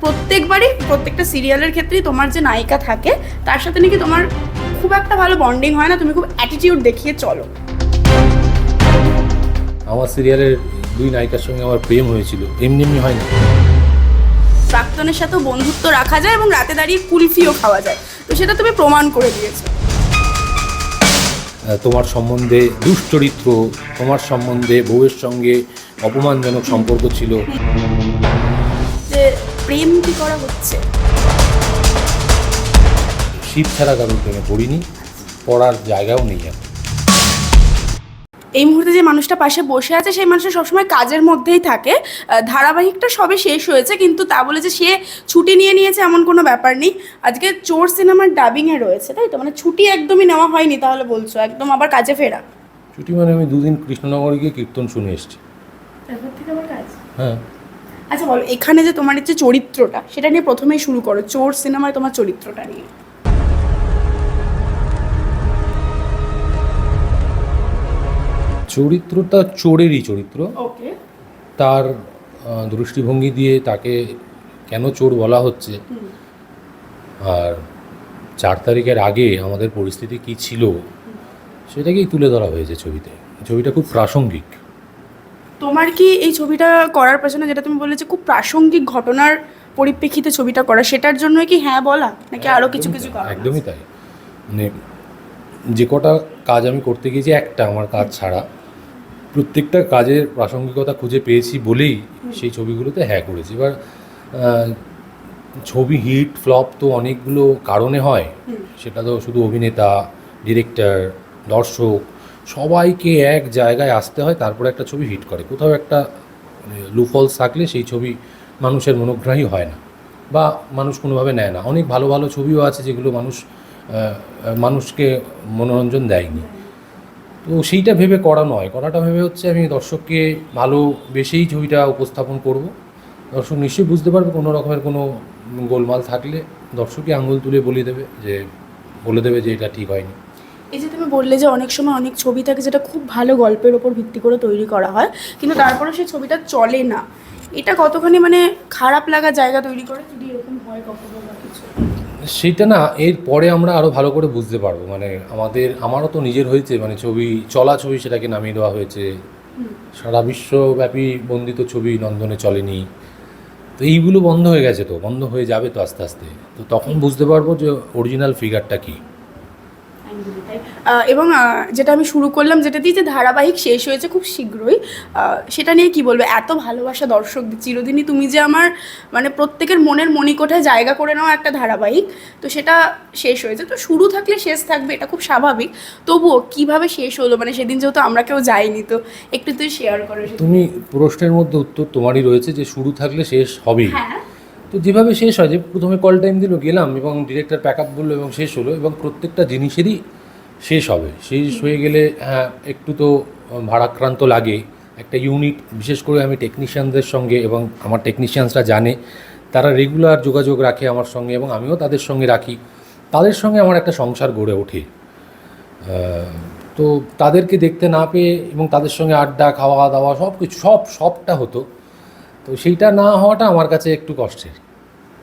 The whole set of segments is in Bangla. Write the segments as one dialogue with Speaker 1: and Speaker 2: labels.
Speaker 1: প্রত্যেকবারই প্রত্যেকটা সিরিয়ালের ক্ষেত্রেই তোমার যে নায়িকা থাকে তার সাথে নাকি তোমার খুব একটা ভালো বন্ডিং হয় না, তুমি খুব অ্যাটিটিউড দেখিয়ে চলো।
Speaker 2: আমার সিরিয়ালের 2 নায়িকার সঙ্গে আমার প্রেম হয়েছিল, এমনি এমনি হয় না।
Speaker 1: প্রাক্তনের সাথেও বন্ধুত্ব রাখা যায় এবং রাতে দাঁড়িয়ে কুলফিও খাওয়া যায়, তো সেটা তুমি প্রমাণ করে দিয়েছো।
Speaker 2: তোমার সম্বন্ধে দুশ্চরিত্র, তোমার সম্বন্ধে বউয়ের সঙ্গে অপমানজনক সম্পর্ক ছিল।
Speaker 1: যে প্রেম কি করা হচ্ছে?
Speaker 2: শীত ছাড়া কারোর প্রেমে পড়িনি, পড়ার জায়গাও নেই এখন।
Speaker 1: এই মুহূর্তে যে মানুষটা পাশে বসে আছে সেই মানুষটা সবসময় কাজের মধ্যেই থাকে। ধারাবাহিকটা সবে শেষ হয়েছে, কিন্তু তা বলে যে সে ছুটি নিয়ে নিয়েছে এমন কোনো ব্যাপার নেই। আজকে চোর সিনেমার ডাবিংয়ে রয়েছে, তাই তো? মানে ছুটি একদমই নেওয়া হয়নি তাহলে বলছো, একদম আবার কাজে ফেরা।
Speaker 2: ছুটি মানে আমি 2 দিন কৃষ্ণনগরে গিয়ে কীর্তন শুনে এসেছি।
Speaker 1: তারপর থেকে আবার কাজ।
Speaker 2: হ্যাঁ।
Speaker 1: আচ্ছা বলো, এখানে যে তোমার যে চরিত্রটা সেটা নিয়ে প্রথমেই শুরু করো, চোর সিনেমায় তোমার চরিত্রটা নিয়ে।
Speaker 2: চরিত্রটা চোরেরই চরিত্র।
Speaker 1: ওকে।
Speaker 2: তার দৃষ্টিভঙ্গি দিয়ে তাকে কেন চোর বলা হচ্ছে, আর 4 তারিখের আগে আমাদের পরিস্থিতি কি ছিল সেটাকেই তুলে ধরা হয়েছে ছবিতে। ছবিটা খুব প্রাসঙ্গিক।
Speaker 1: তোমার কি এই ছবিটা করার পেছনে, যেটা তুমি বললে যে খুব প্রাসঙ্গিক ঘটনার পরিপ্রেক্ষিতে ছবিটা করা, সেটার জন্যই কি হ্যাঁ বলা, নাকি আরো কিছু কিছু কারণ আছে?
Speaker 2: একদমই তাই। মানে যে কটা কাজ আমি করতে গিয়েছি, একটা আমার কাজ ছাড়া প্রত্যেকটা কাজের প্রাসঙ্গিকতা খুঁজে পেয়েছি বলেই সেই ছবিগুলোতে হ্যাঁ করেছি। এবার ছবি হিট ফ্লপ তো অনেকগুলো কারণে হয়, সেটা তো শুধু অভিনেতা, ডিরেক্টর, দর্শক সবাইকে এক জায়গায় আসতে হয়, তারপরে একটা ছবি হিট করে। কোথাও একটা লুফলস থাকলে সেই ছবি মানুষের মনোগ্রাহী হয় না বা মানুষ কোনোভাবে নেয় না। অনেক ভালো ভালো ছবিও আছে যেগুলো মানুষকে মনোরঞ্জন দেয়নি। তো সেইটা ভেবে করা নয়, করাটা ভেবে হচ্ছে আমি দর্শককে ভালোবেসেই ছবিটা উপস্থাপন করব। দর্শক নিশ্চয়ই বুঝতে পারবে কোনো রকমের কোনো গোলমাল থাকলে দর্শকই আঙুল তুলে বলে দেবে যে এটা ঠিক হয়নি।
Speaker 1: এই যে তুমি বললে যে অনেক সময় অনেক ছবি থাকে যেটা খুব ভালো গল্পের ওপর ভিত্তি করে তৈরি করা হয়, কিন্তু তারপরে সেই ছবিটা চলে না, এটা কতখানি মানে খারাপ লাগা জায়গা তৈরি করে যদি এরকম হয় কখনো বা কিছু?
Speaker 2: সেইটা না, এর পরে আমরা আরও ভালো করে বুঝতে পারবো। মানে আমারও তো নিজের হয়েছে, মানে ছবি সেটাকে নামিয়ে দেওয়া হয়েছে। সারা বিশ্বব্যাপী বন্দিত ছবি নন্দনে চলেনি, তো এইগুলো বন্ধ হয়ে গেছে, তো বন্ধ হয়ে যাবে তো আস্তে আস্তে। তো তখন বুঝতে পারবো যে অরিজিনাল ফিগারটা কী।
Speaker 1: এবং যেটা আমি শুরু করলাম যেটা দিয়ে, যে ধারাবাহিক শেষ হয়েছে খুব শীঘ্রই, সেটা নিয়ে কি বলবে? এত ভালোবাসা দর্শক চিরদিনই তুমি যে আমার মানে প্রত্যেকের মনের মণিকোঠায় জায়গা করে নেওয়া একটা ধারাবাহিক, তো সেটা শেষ হয়েছে। তো শুরু থাকলে শেষ থাকবে, এটা খুব স্বাভাবিক। তবুও কিভাবে শেষ হলো, মানে সেদিন যেহেতু আমরা কেউ যাইনি, তো একটু তুই শেয়ার করো।
Speaker 2: তুমি প্রশ্নের মধ্যে উত্তর তোমারই রয়েছে যে শুরু থাকলে শেষ হবেই।
Speaker 1: হ্যাঁ।
Speaker 2: তো যেভাবে শেষ হয়, যে প্রথমে কল টাইম দিল, গেলাম এবং ডিরেক্টর প্যাক আপ বললো এবং শেষ হলো, এবং প্রত্যেকটা জিনিসেরই শেষ হবে। শেষ হয়ে গেলে হ্যাঁ একটু তো ভারাক্রান্ত লাগে একটা ইউনিট। বিশেষ করে আমি টেকনিশিয়ানদের সঙ্গে, এবং আমার টেকনিশিয়ানসরা জানে, তারা রেগুলার যোগাযোগ রাখে আমার সঙ্গে এবং আমিও তাদের সঙ্গে রাখি। তাদের সঙ্গে আমার একটা সংসার গড়ে ওঠে। তো তাদেরকে দেখতে না পেয়ে এবং তাদের সঙ্গে আড্ডা, খাওয়া দাওয়া সব কিছু সবটা হতো, তো সেইটা না হওয়াটা আমার কাছে একটু কষ্টের।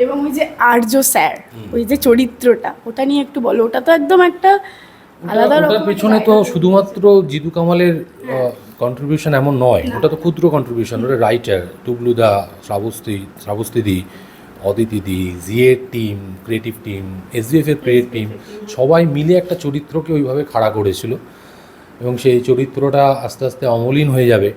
Speaker 1: এবং ওই যে আর্য স্যার, ওই যে চরিত্রটা, ওটা নিয়ে একটু বলো। ওটা তো একদম একটা আলাদা রকম।
Speaker 2: ওটার পেছনে তো শুধুমাত্র জিতু কামালের কন্ট্রিবিউশন এমন নয়, ওটা তো ক্ষুদ্র কন্ট্রিবিউশন। ওটা রাইটার টুবলুদা, শ্রাবস্তিদি, অদিতিদি, জিএর টিম, ক্রিয়েটিভ টিম, এসবিএফের ক্রিয়েটিভ টিম, সবাই মিলে একটা চরিত্রকে ওইভাবে খাড়া করেছিল। এবং সেই চরিত্রটা আস্তে আস্তে অমলিন হয়ে যাবে,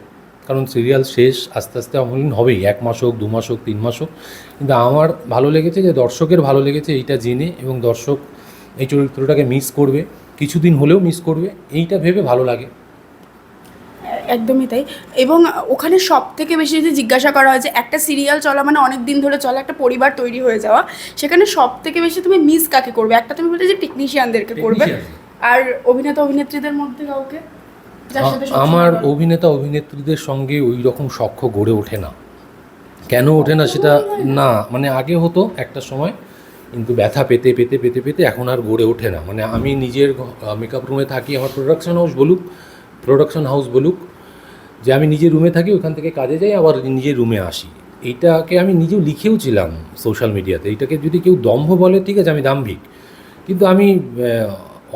Speaker 2: কারণ সিরিয়াল শেষ, আস্তে আস্তে অমলিন হবেই। 1 মাস হোক, 2 মাস হোক, 3 মাস হোক। কিন্তু আমার ভালো লেগেছে যে দর্শকের ভালো লেগেছে এইটা জেনে, এবং দর্শক এই চরিত্রটাকে মিস করবে, কিছুদিন হলেও মিস করবে, এইটা ভেবে ভালো লাগে।
Speaker 1: একদমই তাই। এবং ওখানে সব থেকে বেশি যদি জিজ্ঞাসা করা হয় যে একটা সিরিয়াল চলা মানে অনেক দিন ধরে চলা, একটা পরিবার তৈরি হয়ে যাওয়া, সেখানে সব থেকে বেশি তুমি মিস কাকে করবে? একটা তুমি বলতে যে টেকনিশিয়ানদেরকে করবে, আর অভিনেতা অভিনেত্রীদের মধ্যে কাউকে?
Speaker 2: আমার অভিনেতা অভিনেত্রীদের সঙ্গে ওই রকম সখ্য গড়ে ওঠে না। কেন ওঠে না সেটা না, মানে আগে হতো একটা সময়, কিন্তু ব্যথা পেতে পেতে পেতে পেতে এখন আর গড়ে ওঠে না। মানে আমি নিজের মেকআপ রুমে থাকি, আমার প্রোডাকশন হাউস বলুক, যে আমি নিজের রুমে থাকি, ওখান থেকে কাজে যাই, আবার নিজের রুমে আসি, এইটাকে আমি নিজেও লিখেও ছিলাম সোশ্যাল মিডিয়াতে। এইটাকে যদি কেউ দম্ভ বলে ঠিক আছে, আমি দাম্ভিক, কিন্তু আমি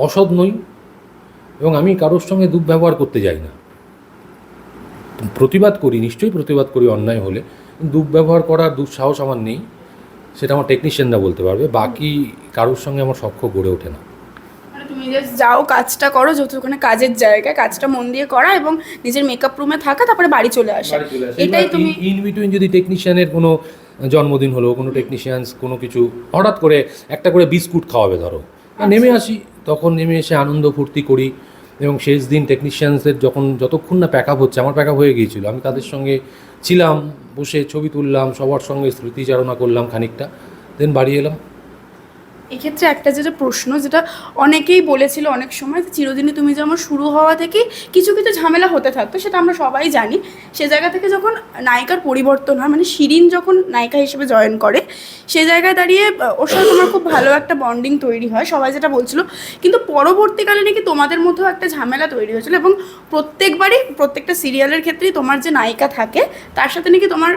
Speaker 2: অসৎ নই এবং আমি কারোর সঙ্গে দুর্ব্যবহার করতে যাই না। প্রতিবাদ করি, নিশ্চয়ই প্রতিবাদ করি অন্যায় হলে, দুর্ব্যবহার করার দুঃসাহস আমার নেই। সেটা আমার টেকনিশিয়ানরা বলতে পারবে, বাকি কারোর সঙ্গে আমার সখ্য গড়ে ওঠে না।
Speaker 1: মানে তুমি জাস্ট যাও, কাজটা করো, যেহেতু ওখানে কাজের জায়গায় কাজটা মন দিয়ে করা এবং নিজের মেকআপ রুমে থাকা, তারপরে বাড়ি চলে আসা, এটাই তুমি।
Speaker 2: ইন বিটুইন যদি টেকনিশিয়ানের কোনো জন্মদিন হলো, কোনো টেকনিশিয়ানস কোনো কিছু হঠাৎ করে একটা করে বিস্কুট খাওয়াবে ধরো, নেমে আসি, তখন নেমে এসে আনন্দ ফুর্তি করি। এবং শেষ দিন টেকনিশিয়ানসদের যতক্ষণ না প্যাক আপ হচ্ছে, আমার প্যাক আপ হয়ে গিয়েছিল, আমি তাদের সঙ্গে ছিলাম, বসে ছবি তুললাম, সবার সঙ্গে স্মৃতিচারণা করলাম খানিকটা, দেন বাড়ি এলাম।
Speaker 1: এক্ষেত্রে একটা যেটা প্রশ্ন, যেটা অনেকেই বলেছিল অনেক সময়, যে চিরদিনই তুমি যে আমার শুরু হওয়া থেকে কিছু কিছু ঝামেলা হতে থাকতো, সেটা আমরা সবাই জানি। সে জায়গা থেকে যখন নায়িকার পরিবর্তন হয়, মানে শিরিন যখন নায়িকা হিসেবে জয়েন করে, সেই জায়গায় দাঁড়িয়ে ওর সাথে তোমার খুব ভালো একটা বন্ডিং তৈরি হয়, সবাই যেটা বলছিল। কিন্তু পরবর্তীকালে নাকি তোমাদের মধ্যেও একটা ঝামেলা তৈরি হয়েছিল, এবং প্রত্যেকবারই প্রত্যেকটা সিরিয়ালের ক্ষেত্রেই তোমার যে নায়িকা থাকে তার সাথে নাকি তোমার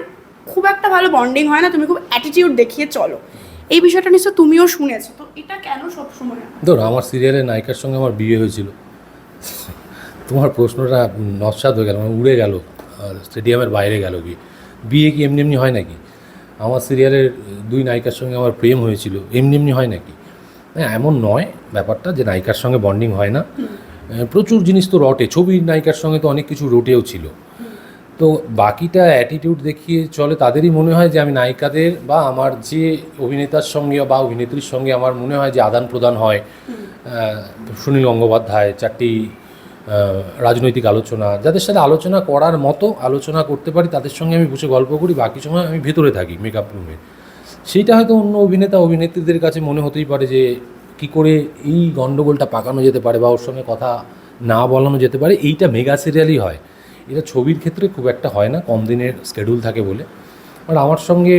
Speaker 1: খুব একটা ভালো বন্ডিং হয় না, তুমি খুব অ্যাটিটিউড দেখিয়ে চলো। এই বিষয়টা নিশ্চয় তুমিও শুনেছো, তো এটা কেন সবসময়?
Speaker 2: ধরো আমার সিরিয়ালের নায়িকার সঙ্গে আমার বিয়ে হয়েছিল, তোমার প্রশ্নটা নস্বাদ হয়ে গেল, মানে উড়ে গেল, স্টেডিয়ামের বাইরে গেল। বিয়ে কি এমনি এমনি হয় নাকি? আমার সিরিয়ালের 2 নায়িকার সঙ্গে আমার প্রেম হয়েছিল, এমনি এমনি হয় নাকি? হ্যাঁ, এমন নয় ব্যাপারটা যে নায়িকার সঙ্গে বন্ডিং হয় না। প্রচুর জিনিস তো রটে, ছবির নায়িকার সঙ্গে তো অনেক কিছু রটেও ছিল। তো বাকিটা অ্যাটিটিউড দেখিয়ে চলে, তাদেরই মনে হয় যে আমি নায়িকাদের বা আমার যে অভিনেতার সঙ্গে বা অভিনেত্রীর সঙ্গে আমার মনে হয় যে আদান প্রদান হয়, সুনীল গঙ্গোপাধ্যায়, 4টি রাজনৈতিক আলোচনা, যাদের সাথে আলোচনা করার মতো আলোচনা করতে পারি তাদের সঙ্গে আমি বসে গল্প করি, বাকি সময় আমি ভেতরে থাকি মেকআপ রুমে। সেইটা হয়তো অন্য অভিনেতা অভিনেত্রীদের কাছে মনে হতেই পারে যে কী করে এই গণ্ডগোলটা পাকানো যেতে পারে বা ওর সঙ্গে কথা না বলানো যেতে পারে। এইটা মেগা সিরিয়ালই হয়, এটা ছবির ক্ষেত্রে খুব একটা হয় না, কম দিনের স্কেডিউল থাকে বলে। আর আমার সঙ্গে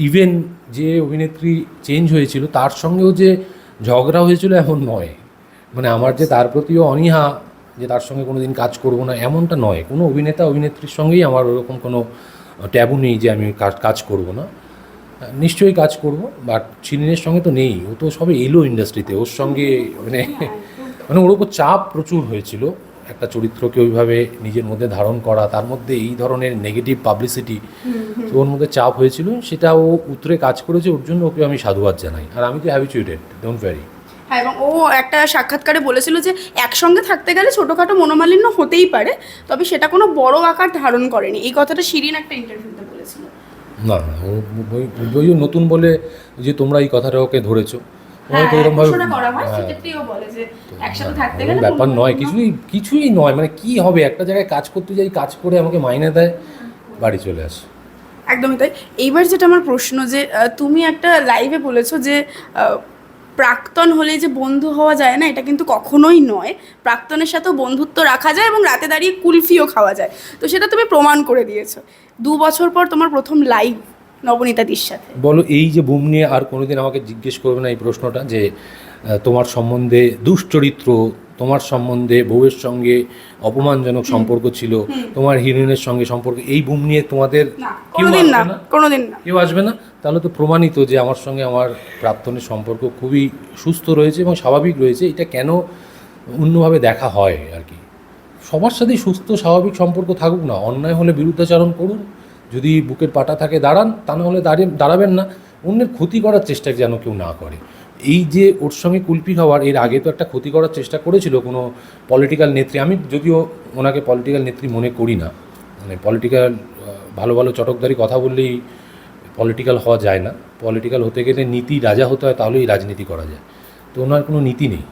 Speaker 2: ইভেন যে অভিনেত্রী চেঞ্জ হয়েছিল তার সঙ্গেও যে ঝগড়া হয়েছিল এমন নয়, মানে আমার যে তার প্রতিও অনীহা, যে তার সঙ্গে কোনো দিন কাজ করবো না, এমনটা নয়। কোনো অভিনেতা অভিনেত্রীর সঙ্গেই আমার ওরকম কোনো ট্যাবু নেই যে আমি কাজ করবো না, নিশ্চয়ই কাজ করব। বাট শিরিনের সঙ্গে তো নেই, ও তো সবে এলো ইন্ডাস্ট্রিতে, ওর সঙ্গে মানে ওর ওপর চাপ প্রচুর হয়েছিল একটা চরিত্রকে ওইভাবে নিজের মধ্যে ধারণ করা, তার মধ্যে এই ধরনের নেগেটিভ পাবলিসিটি, তো ওর মধ্যে চাপ হয়েছিল, সেটা ও উতরে কাজ করেছে, ওর জন্য ওকে আমি সাধুবাদ জানাই। আর আমি তো হ্যাবিচুয়েটেড, ডোন্ট ভ্যারি।
Speaker 1: হ্যাঁ, এবং ও একটা সাক্ষাৎকারে বলেছিল যে একসঙ্গে থাকতে গেলে ছোটোখাটো মনোমালিন্য হতেই পারে, তবে সেটা কোনো বড় আকার ধারণ করেনি। এই কথাটা শিরিন একটা ইন্টারভিউতে বলেছিল।
Speaker 2: না না, ওই নতুন বলে যে তোমরা এই কথাটা ওকে ধরেছো, ব্যাপার নয়, কিছুই নয়। মানে কি হবে, একটা জায়গায় কাজ করতে যাই, কাজ করে আমাকে মাইনে দেয়, বাড়ি চলে আসে।
Speaker 1: একদমই তাই। এইবার যেটা আমার প্রশ্ন, যে তুমি একটা লাইভে বলেছো যে প্রাক্তন হলে যে বন্ধু হওয়া যায় না, এটা কিন্তু কখনোই নয়। প্রাক্তনের সাথেও বন্ধুত্ব রাখা যায় এবং রাতে দাঁড়িয়ে কুলফিও খাওয়া যায়, তো সেটা তুমি প্রমাণ করে দিয়েছো। 2 বছর পর তোমার প্রথম লাইভ নবনীতাদির সাথে।
Speaker 2: বলো, এই যে বুম নিয়ে আর কোনোদিন আমাকে জিজ্ঞেস করবে না এই প্রশ্নটা, যে তোমার সম্বন্ধে দুশ্চরিত্র, তোমার সম্বন্ধে বউয়ের সঙ্গে অপমানজনক সম্পর্ক ছিল, তোমার হিরোইনের সঙ্গে সম্পর্ক, এই বুম নিয়ে তোমাদের কেউ আসবে না। তাহলে তো প্রমাণিত যে আমার সঙ্গে আমার প্রাক্তনের সম্পর্ক খুবই সুস্থ রয়েছে এবং স্বাভাবিক রয়েছে। এটা কেন অন্যভাবে দেখা হয় আর কি? সবার সাথেই সুস্থ স্বাভাবিক সম্পর্ক থাকুক না, অন্যায় হলে বিরুদ্ধাচরণ করুন, যদি বুকের পাটা থাকে দাঁড়ান, তা না হলে দাঁড়াবেন না। অন্যের ক্ষতি করার চেষ্টা যেন কেউ না করে। এই যে ওর সঙ্গে কুলপি খাওয়ার, এর আগে তো একটা ক্ষতি করার চেষ্টা করেছিল কোনো পলিটিক্যাল নেত্রী। আমি যদিও ওনাকে পলিটিক্যাল নেত্রী মনে করি না, মানে পলিটিক্যাল ভালো ভালো চটকদারি কথা বললেই পলিটিক্যাল হওয়া যায় না। পলিটিক্যাল হতে গেলে নীতি রাজা হতে হয়, তাহলেই রাজনীতি করা যায়। তো ওনার কোনো নীতি নেই।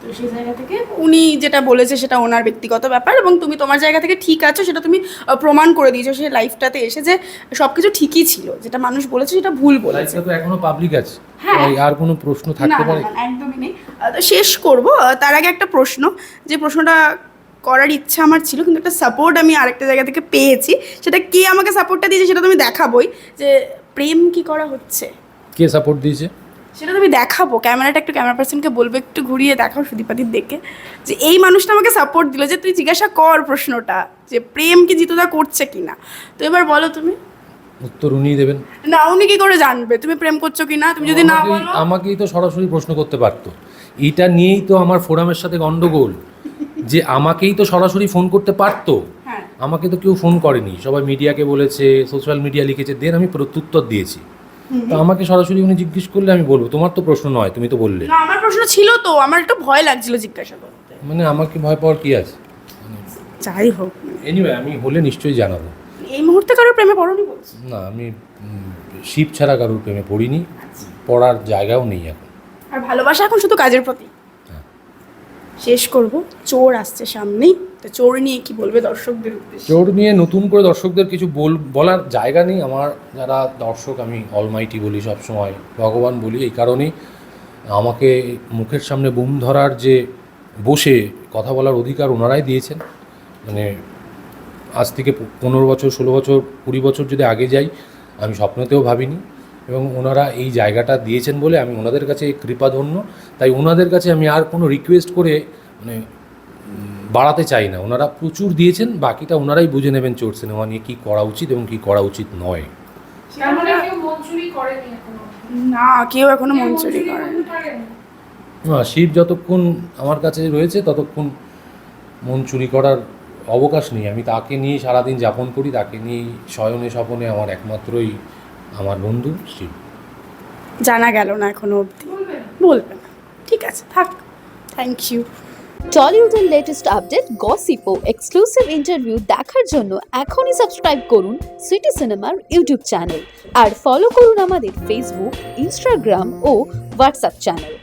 Speaker 1: তো সেই জায়গা থেকে উনি যেটা বলেছে সেটা ওনার ব্যক্তিগত ব্যাপার, এবং তুমি তোমার জায়গা থেকে ঠিক আছো, সেটা তুমি প্রমাণ করে দিয়েছো সেই লাইফটাতে এসে, যে সব কিছু ঠিকই ছিল, যেটা মানুষ বলেছে সেটা ভুল বলেছে।
Speaker 2: তো এখনো পাবলিক আছে, আর কোনো প্রশ্ন থাকতে পারে?
Speaker 1: একদমই নেই। তো শেষ করব, তার আগে একটা প্রশ্ন, যে প্রশ্নটা করার ইচ্ছা আমার ছিল, কিন্তু একটা সাপোর্ট আমি আরেকটা জায়গা থেকে পেয়েছি। সেটা কে আমাকে সাপোর্টটা দিয়েছে সেটা তুমি দেখাবোই, যে প্রেম কি করা হচ্ছে।
Speaker 2: কে সাপোর্ট দিয়েছে
Speaker 1: সেটা তুমি দেখাবো, ক্যামেরাটা একটু ক্যামেরা পার্সনকে বলবে একটু ঘুরিয়ে দেখাও সুদীপাদির দেখে, যে এই মানুষটা আমাকে সাপোর্ট দিল, যে তুই জিজ্ঞাসা কর প্রশ্নটা, যে প্রেম কি জিতুদা করছে কিনা। তো এবার বলো তুমি।
Speaker 2: উত্তর উনিই দেবেন।
Speaker 1: না, উনি কি করে জানবে তুমি প্রেম করছো কি না? তুমি যদি না বলো।
Speaker 2: আমাকেই তো সরাসরি প্রশ্ন করতে পারতো। এইটা নিয়েই তো আমার ফোরামের সাথে গন্ডগোল, যে আমাকেই তো সরাসরি ফোন করতে পারতো।
Speaker 1: হ্যাঁ,
Speaker 2: আমাকে তো কেউ ফোন করেনি, সবাই মিডিয়াকে বলেছে, সোশ্যাল মিডিয়া লিখেছে, দেন আমি প্রত্যুত্তর দিয়েছি। তো আমাকে সরাসরি উনি জিজ্ঞেস করলে আমি বলবো, তোমার তো প্রশ্ন নয়, তুমি তো বললে।
Speaker 1: না আমার প্রশ্ন ছিল তো, আমার একটু ভয় লাগছিল জিজ্ঞাসা করতে।
Speaker 2: মানে আমাকে ভয় পাওয়ার কি আছে?
Speaker 1: যাই হোক,
Speaker 2: এনিওয়ে, আমি হলে নিশ্চয়ই জানাবো।
Speaker 1: এই মুহূর্তে কারোর প্রেমে পড়োনি বলছি?
Speaker 2: না, আমি শিব ছাড়া কারোর প্রেমে পড়িনি, পড়ার জায়গাও নেই এখন।
Speaker 1: আর ভালোবাসা এখন শুধু কাজের প্রতি।
Speaker 2: হ্যাঁ।
Speaker 1: শেষ করব, চোর আসছে সামনেই, তো চোর নিয়ে কি বলবে দর্শকদের উদ্দেশ্যে?
Speaker 2: চোর নিয়ে নতুন করে দর্শকদের কিছু বলার জায়গা নেই। আমার যারা দর্শক, আমি অলমাইটি বলি সবসময়, ভগবান বলি, এই কারণেই আমাকে মুখের সামনে বুম ধরার যে বসে কথা বলার অধিকার ওনারাই দিয়েছেন। মানে আজ থেকে 15 বছর, 16 বছর, 20 বছর যদি আগে যাই, আমি স্বপ্নতেও ভাবিনি, এবং ওনারা এই জায়গাটা দিয়েছেন বলে আমি ওনাদের কাছে কৃপাধন্য। তাই ওনাদের কাছে আমি আর কোনো রিকোয়েস্ট করে মানে বাড়াতে চাই না। ওনারা প্রচুর দিয়েছেন, বাকিটা ওনারাই বুঝে নেবেন চোর সিনেমা নিয়ে কী করা উচিত এবং কী করা উচিত নয়।
Speaker 1: না, কেউ এখনো মন চুরি করেনি।
Speaker 2: না, শিব যতক্ষণ আমার কাছে রয়েছে ততক্ষণ মন চুরি করার অবকাশ নেই। আমি তাকে নিয়ে সারাদিন যাপন করি, তাকে নিয়েই শয়নে স্বপনে আমার একমাত্রই আমার বন্ধু শিব।
Speaker 1: জানা গেল না এখনো অবধি, বলবে না, ঠিক আছে থাক, থ্যাংক ইউ।
Speaker 3: টলিউডের লেটেস্ট আপডেট, গসিপ ও এক্সক্লুসিভ ইন্টারভিউ দেখার জন্য এখনই সাবস্ক্রাইব করুন সিটি সিনেমার ইউটিউব চ্যানেল আর ফলো করুন আমাদের ফেসবুক, ইনস্টাগ্রাম ও হোয়াটসঅ্যাপ চ্যানেল।